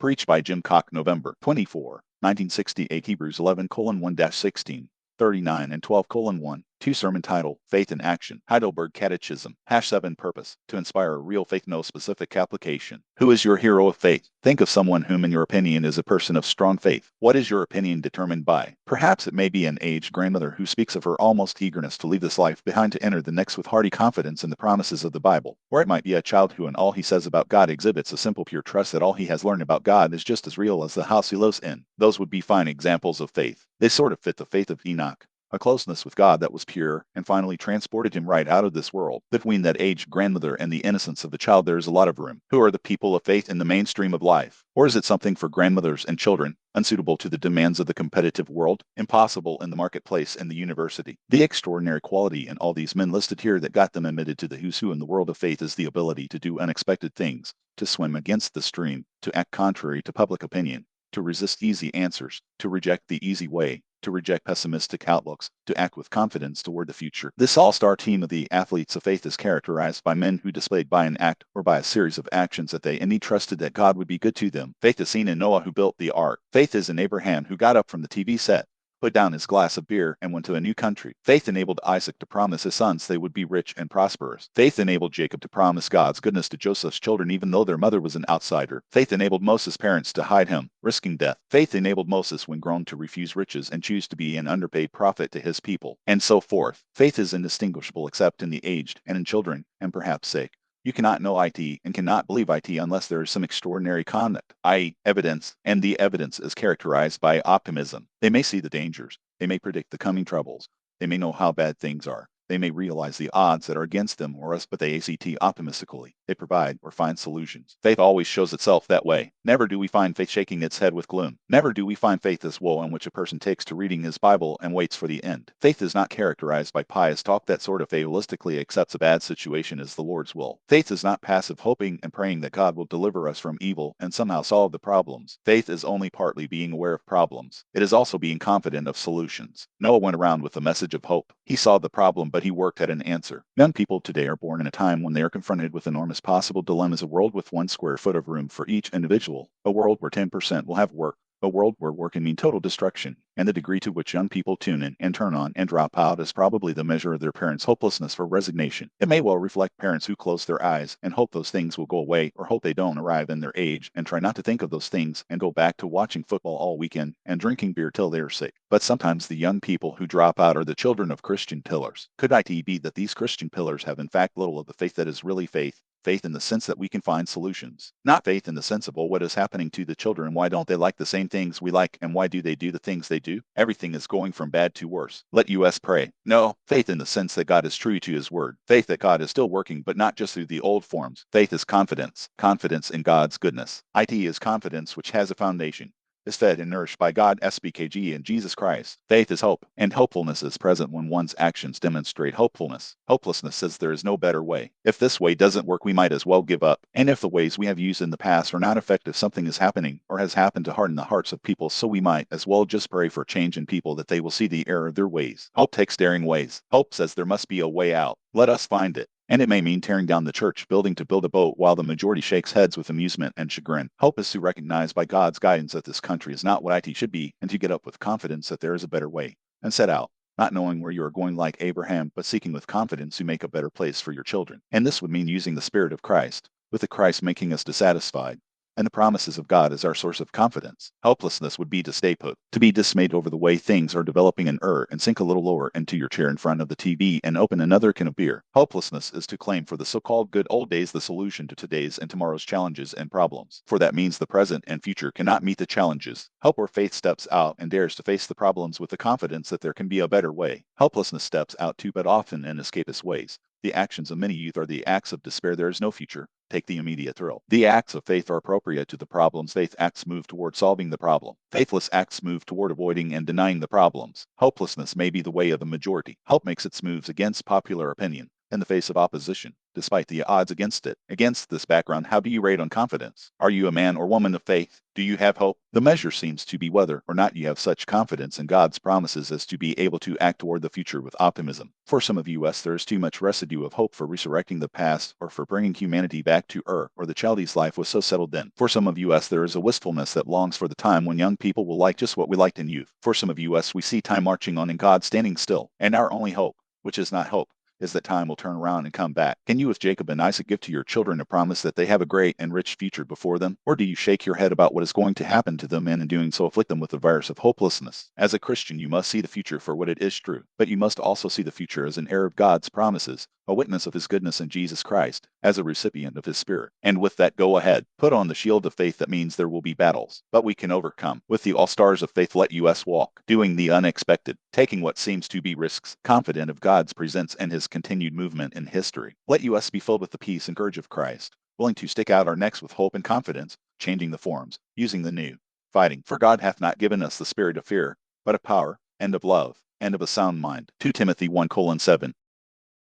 Preached by Jim Cock, November 24, 1968, Hebrews 11:1-16, 39 and 12:1. 2 Sermon title, Faith in Action, Heidelberg Catechism, #7 Purpose, to inspire a real faith, no specific application. Who is your hero of faith? Think of someone whom in your opinion is a person of strong faith. What is your opinion determined by? Perhaps it may be an aged grandmother who speaks of her almost eagerness to leave this life behind to enter the next with hearty confidence in the promises of the Bible. Or it might be a child who in all he says about God exhibits a simple pure trust that all he has learned about God is just as real as the house he lives in. Those would be fine examples of faith. They sort of fit the faith of Enoch. A closeness with God that was pure, and finally transported him right out of this world. Between that aged grandmother and the innocence of the child there is a lot of room. Who are the people of faith in the mainstream of life? Or is it something for grandmothers and children, unsuitable to the demands of the competitive world, impossible in the marketplace and the university? The extraordinary quality in all these men listed here that got them admitted to the who's who in the world of faith is the ability to do unexpected things, to swim against the stream, to act contrary to public opinion, to resist easy answers, to reject the easy way, to reject pessimistic outlooks, to act with confidence toward the future. This all-star team of the athletes of faith is characterized by men who displayed by an act or by a series of actions that they indeed trusted that God would be good to them. Faith is seen in Noah, who built the ark. Faith is in Abraham, who got up from the TV set, put down his glass of beer, and went to a new country. Faith enabled Isaac to promise his sons they would be rich and prosperous. Faith enabled Jacob to promise God's goodness to Joseph's children even though their mother was an outsider. Faith enabled Moses' parents to hide him, risking death. Faith enabled Moses when grown to refuse riches and choose to be an underpaid prophet to his people, and so forth. Faith is indistinguishable except in the aged and in children, and perhaps sick. You cannot know it and cannot believe it unless there is some extraordinary conduct, i.e., evidence, and the evidence is characterized by optimism. They may see the dangers. They may predict the coming troubles. They may know how bad things are. They may realize the odds that are against them or us, but they act optimistically. They provide or find solutions. Faith always shows itself that way. Never do we find faith shaking its head with gloom. Never do we find faith as woe in which a person takes to reading his Bible and waits for the end. Faith is not characterized by pious talk that sort of fatalistically accepts a bad situation as the Lord's will. Faith is not passive hoping and praying that God will deliver us from evil and somehow solve the problems. Faith is only partly being aware of problems. It is also being confident of solutions. Noah went around with a message of hope. He saw the problem, but he worked at an answer. Young people today are born in a time when they are confronted with enormous possible dilemmas: a world with 1 square foot of room for each individual, a world where 10% will have work, a world where work can mean total destruction, and the degree to which young people tune in and turn on and drop out is probably the measure of their parents' hopelessness for resignation. It may well reflect parents who close their eyes and hope those things will go away, or hope they don't arrive in their age and try not to think of those things and go back to watching football all weekend and drinking beer till they are sick. But sometimes the young people who drop out are the children of Christian pillars. Could it be that these Christian pillars have in fact little of the faith that is really faith? Faith in the sense that we can find solutions. Not faith in the sense of, well, what is happening to the children? Why don't they like the same things we like? And why do they do the things they do? Everything is going from bad to worse. Let us pray. No, faith in the sense that God is true to his word. Faith that God is still working, but not just through the old forms. Faith is confidence. Confidence in God's goodness. It is confidence which has a foundation, is fed and nourished by God, SBKG, and Jesus Christ. Faith is hope, and hopefulness is present when one's actions demonstrate hopefulness. Hopelessness says there is no better way. If this way doesn't work, we might as well give up. And if the ways we have used in the past are not effective, something is happening or has happened to harden the hearts of people, so we might as well just pray for change in people, that they will see the error of their ways. Hope takes daring ways. Hope says there must be a way out. Let us find it. And it may mean tearing down the church building to build a boat while the majority shakes heads with amusement and chagrin. Hope is to recognize by God's guidance that this country is not what it should be, and to get up with confidence that there is a better way, and set out, not knowing where you are going like Abraham, but seeking with confidence to make a better place for your children. And this would mean using the Spirit of Christ, with the Christ making us dissatisfied, and the promises of God as our source of confidence. Helplessness would be to stay put, to be dismayed over the way things are developing in and sink a little lower into your chair in front of the TV and open another can of beer. Hopelessness is to claim for the so-called good old days the solution to today's and tomorrow's challenges and problems, for that means the present and future cannot meet the challenges. Hope or faith steps out and dares to face the problems with the confidence that there can be a better way. Helplessness steps out too, but often in escapist ways. The actions of many youth are the acts of despair. There is no future. Take the immediate thrill. The acts of faith are appropriate to the problems. Faith acts move toward solving the problem. Faithless acts move toward avoiding and denying the problems. Hopelessness may be the way of the majority. Hope makes its moves against popular opinion. in the face of opposition, despite the odds against it. Against this background, how do you rate on confidence? Are you a man or woman of faith? Do you have hope? The measure seems to be whether or not you have such confidence in God's promises as to be able to act toward the future with optimism. For some of us, there is too much residue of hope for resurrecting the past or for bringing humanity back to Ur, or the Chaldees' life was so settled then. For some of us, there is a wistfulness that longs for the time when young people will like just what we liked in youth. For some of us, we see time marching on and God standing still, and our only hope, which is not hope, is that time will turn around and come back. Can you, with Jacob and Isaac, give to your children a promise that they have a great and rich future before them? Or do you shake your head about what is going to happen to them and in doing so afflict them with the virus of hopelessness? As a Christian, you must see the future for what it is true, but you must also see the future as an heir of God's promises, a witness of his goodness in Jesus Christ, as a recipient of his Spirit. And with that, go ahead. Put on the shield of faith. That means there will be battles, but we can overcome. With the all-stars of faith, let us walk, doing the unexpected, taking what seems to be risks, confident of God's presence and his continued movement in history. Let us be filled with the peace and courage of Christ, willing to stick out our necks with hope and confidence, changing the forms, using the new, fighting. For God hath not given us the spirit of fear, but of power, and of love, and of a sound mind. 2 Timothy 1:7.